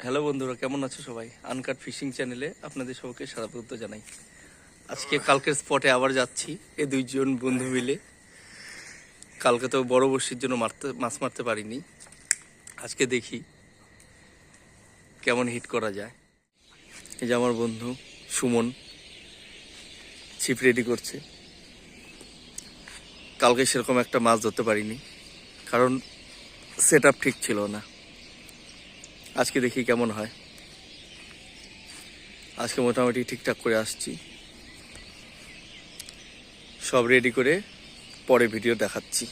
Hello বন্ধুরা, কেমন আছো সবাই? আনকাট ফিশিং চ্যানেলে আপনাদের সবাইকে স্বাগত জানাই। আজকে কালকের স্পটে আবার যাচ্ছি এই দুইজন বন্ধু মিলে। কালকে তো বড় বড়শির জন্য মাছ মারতে পারিনি। আজকে দেখি কেমন হিট করা যায়। এই যে আমার বন্ধু সুমন ছিপ রেডি করছে। কালকে সেরকম একটা মাছ ধরতে পারিনি, কারণ সেট আপ ঠিক ছিল না। আজকে দেখি কেমন হয়। আজকে মোটামুটি ঠিকঠাক করে আসছি, সব রেডি করে পরে ভিডিও দেখাচ্ছি।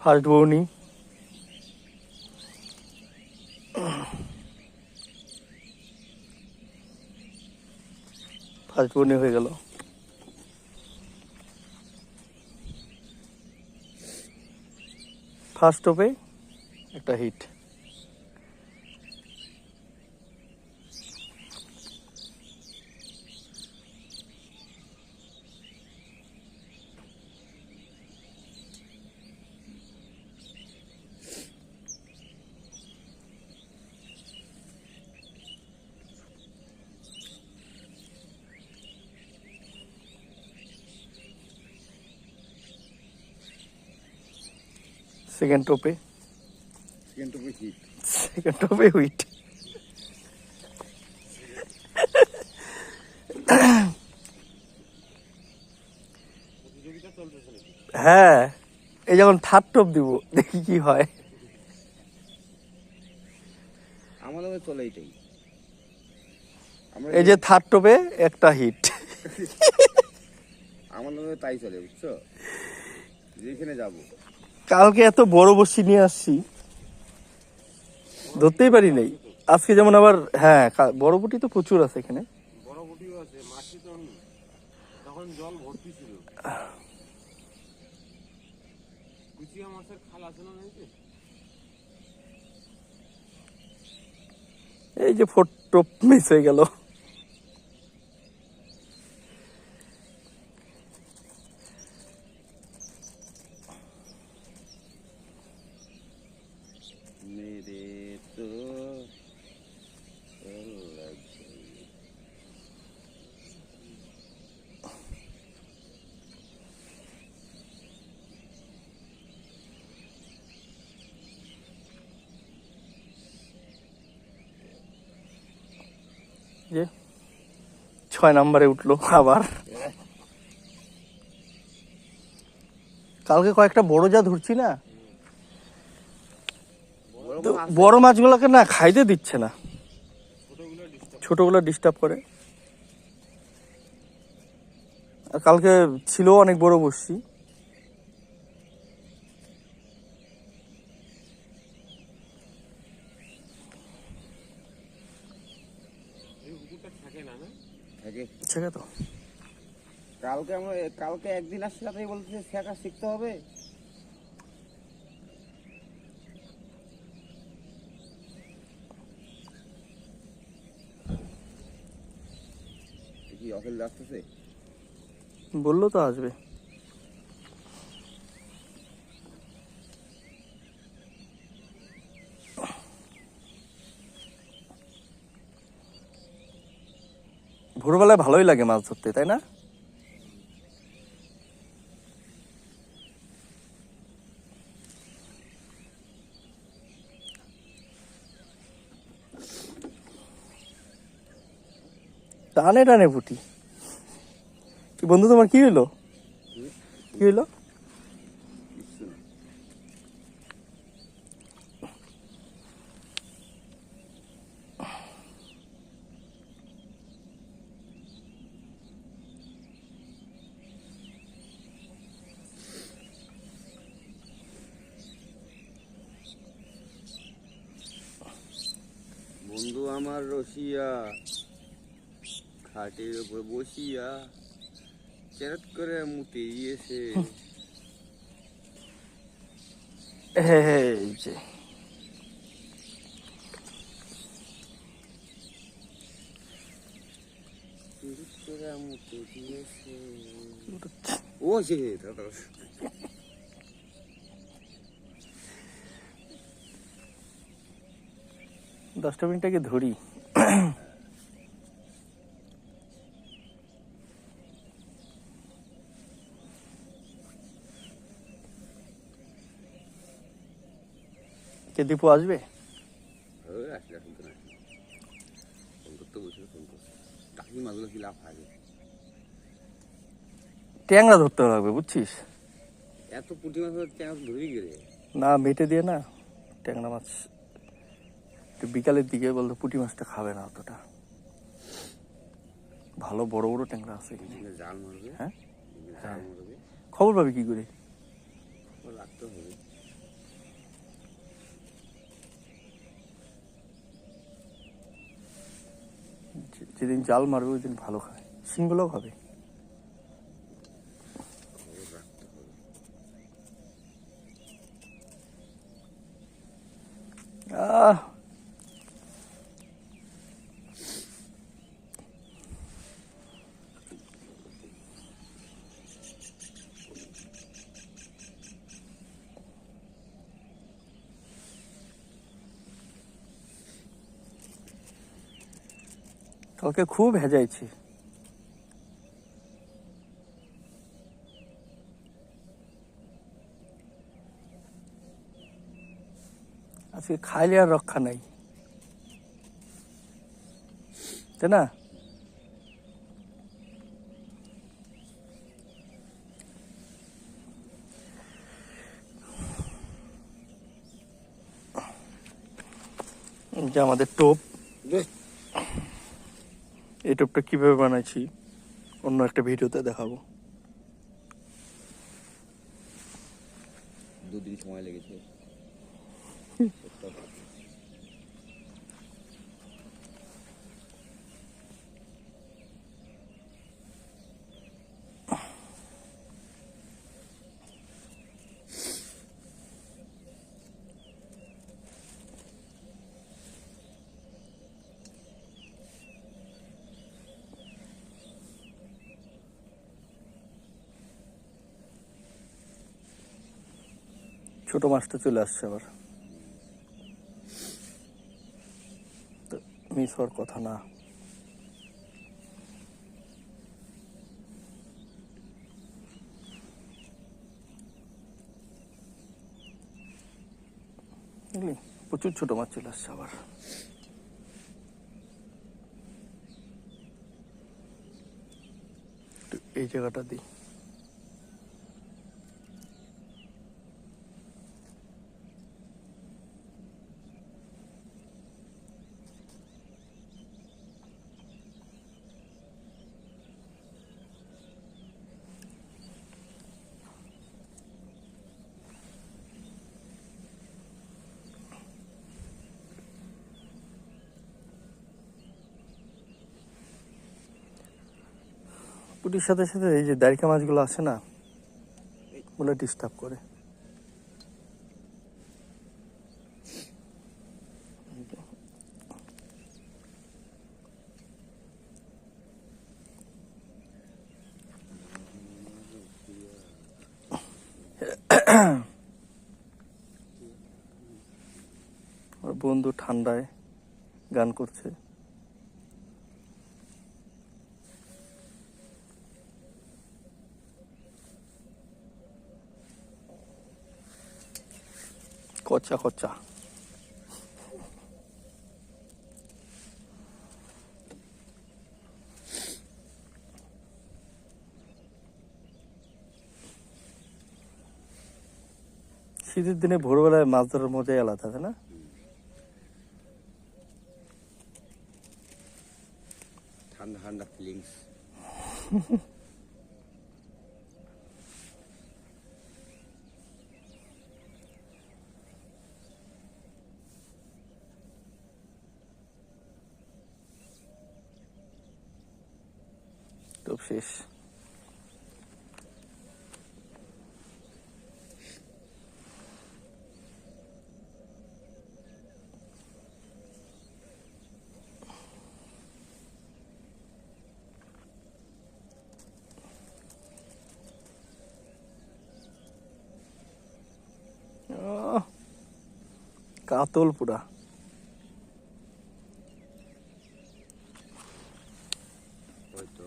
ফার্স্ট বউনি, ফার্স্ট বউনি হয়ে গেল। ফার্স্ট টোপে একটা হিট। সেকেন্ড টোপে হিট। সেকেন্ড টোপে হুইট। প্রতিযোগিতা চলতেছে নাকি? হ্যাঁ, এই যখন থার্ড টোপ দিব দেখি কি হয়। আমাদের চলে এইটাই। এই যে থার্ড টোপে একটা হিট। আমাদের তাই চলে, বুঝছো? যেখানে যাব কালকে এত বড় বড়শি নিয়ে আসছি, ধরতেই পারি নাই। আজকে যেমন আবার হ্যাঁ, বড় বুটি তো প্রচুর আছে এখানে। বড় বুটিও আছে, মাছি তো তখন জল ভর্তি ছিল। কুচিয়া মাছের খাল আছে না নাকি? এই যে ফোর্থ টোপ মিস হয়ে গেল। মেরে তো যে 6 নম্বরে উঠলো আবার। কালকে কয়েকটা বড় যা ধরছি না, তো বড় মাছগুলোকে না খাইতে দিচ্ছে না, ছোটগুলো ডিস্টার্ব করে। আর কালকে ছিল অনেক বড় বড়শি। ঠিক আছে তো, কালকে একদিন আসছে, তাই বলতেছে শেখা শিখতে হবে। কি অফেল আসতেছে? বললো তো আসবে। ভোরবেলায় ভালোই লাগে মাছ ধরতে, তাই না? টানে টানে পুটি। কি বন্ধু, তোমার কি হইলো? কি হইলো? বন্ধু আমার রসিয়া, খাটের উপর বসিয়া চেরট করে মুতে দিয়েছে। এই যে চেরট করে মুতে দিয়েছে। ও সে দাদা 10টা মিনিট আগে ধরি। কে দীপু আসবে? আসলে এখন তো না, ফোন করতে বসে ফোন করছে। টাকি মাছগুলো কি লাভ থাকে? ট্যাংরা ধরতে লাগবে বুঝছিস? এত পুঁটি মাছ কেন ধরি গেলে? না বেটে দিয়ে না, ট্যাংরা মাছ একটু বিকালের দিকে বলতো পুঁটি মাছটা খাবে না অতটা, ভালো বড় বড় ট্যাংরা আছে এখানে। জাল মারবে, হ্যাঁ জাল মারবে, খবর পাবি কি করে? রাখতে হবে। যেদিন জাল মারবে ওই দিন ভালো খায়, শিংগুলোও খাবে। খবর রাখতে হবে। আহ কালকে খুব ভেজাইছি। আজকে খাইলে আর রক্ষা নাই, তাই না? যে আমাদের টোপ, এই টোপটা কিভাবে বানাইছি অন্য একটা ভিডিওতে দেখাবো। 2 দিন সময় লেগেছে। ছোট মাছটা চলে আসছে আবার, মিস হওয়ার কথা না। বুঝলি, প্রচুর ছোট মাছ চলে আসছে আবার। এই জায়গাটা দিই। পুটির সাথে সাথে এই যে দাঁড়িকা মাছগুলো আছে না, ওগুলো ডিস্টার্ব করে। আমার বন্ধু ঠান্ডায় গান করছে। কচা কচা শীতের দিনে ভোরবেলায় মাছ ধরার মজাই আলাদা, তাই না? ঠান্ডা ঠান্ডা ফিলিংস। টোপ শেষ। কাতল পুরা। হয়তো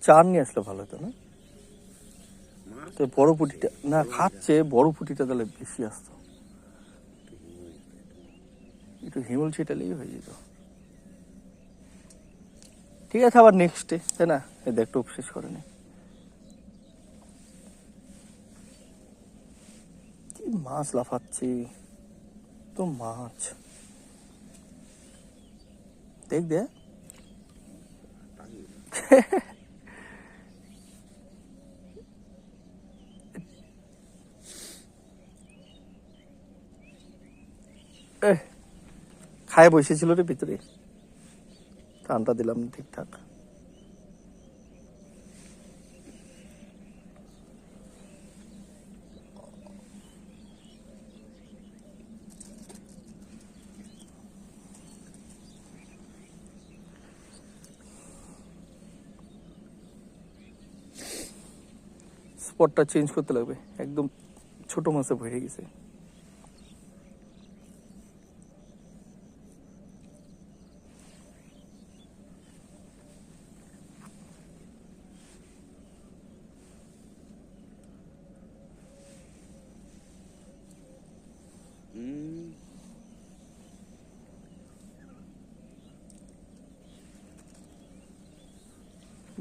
চার নিয়ে আসলে ভালো হতো না? মাছ তো বড় পুটিটা না খাচ্ছে, বড় পুটিটা তাহলে বেশি আসতো। একটু হিমল ছিটালেই হয়ে যেত। ঠিক আছে, আবার নেক্সটে, তাই না? এই দেখ টোপ শেষ করে নি। কি মাছ লাফাচ্ছে তো মাছ, দেখ দে। খায় বসেছিল রে ভিতরে, টানটা দিলাম ঠিকঠাক। স্পটটা চেঞ্জ করতে লাগবে, একদম ছোট মাছে ভরে গেছে।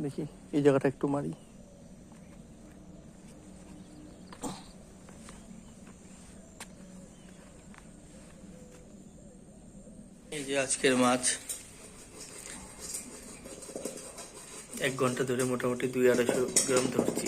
দেখি এই জায়গাটা একটু মারি। এই যে আজকের মাছ, 1 ঘন্টা ধরে মোটামুটি 200-250 গ্রাম ধরছি।